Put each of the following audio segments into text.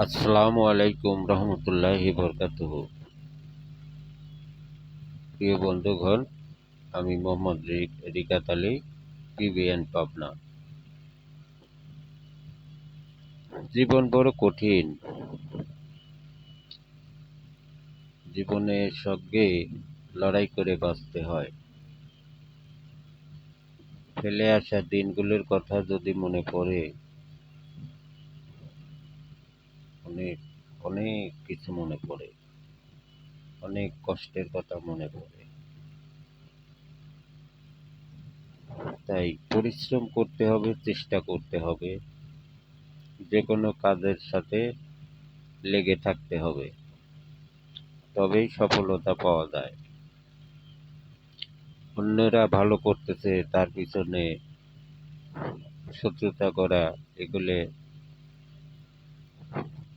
আসসালামু আলাইকুম রহমতুল্লাহি বরকাতুহু। প্রিয় বন্ধুগণ, আমি মোহাম্মদ রিকাত আলী, পিবিএন পাবনা। জীবন বড় কঠিন। জীবনের সঙ্গে লড়াই করে বাঁচতে হয়। ফেলে আসা দিনগুলোর কথা যদি মনে পড়ে, অনেক অনেক কিছু মনে পড়ে, অনেক কষ্টের কথা মনে পড়ে। তাই পরিশ্রম করতে হবে, চেষ্টা করতে হবে, যে কোনো কাজের সাথে লেগে থাকতে হবে, তবেই সফলতা পাওয়া যায়। অন্যরা ভালো করতেছে তার পিছনে শত্রুতা করা, এগুলো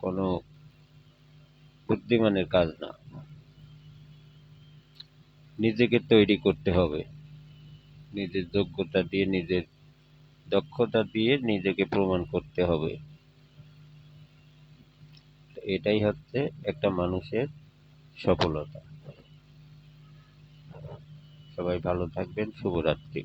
কোনো বুদ্ধিমানের কাজ না। নিজেকে তৈরি করতে হবে, নিজের যোগ্যতা দিয়ে, নিজের দক্ষতা দিয়ে নিজেকে প্রমাণ করতে হবে। এটাই হচ্ছে একটা মানুষের সফলতা। সবাই ভালো থাকবেন। শুভরাত্রি।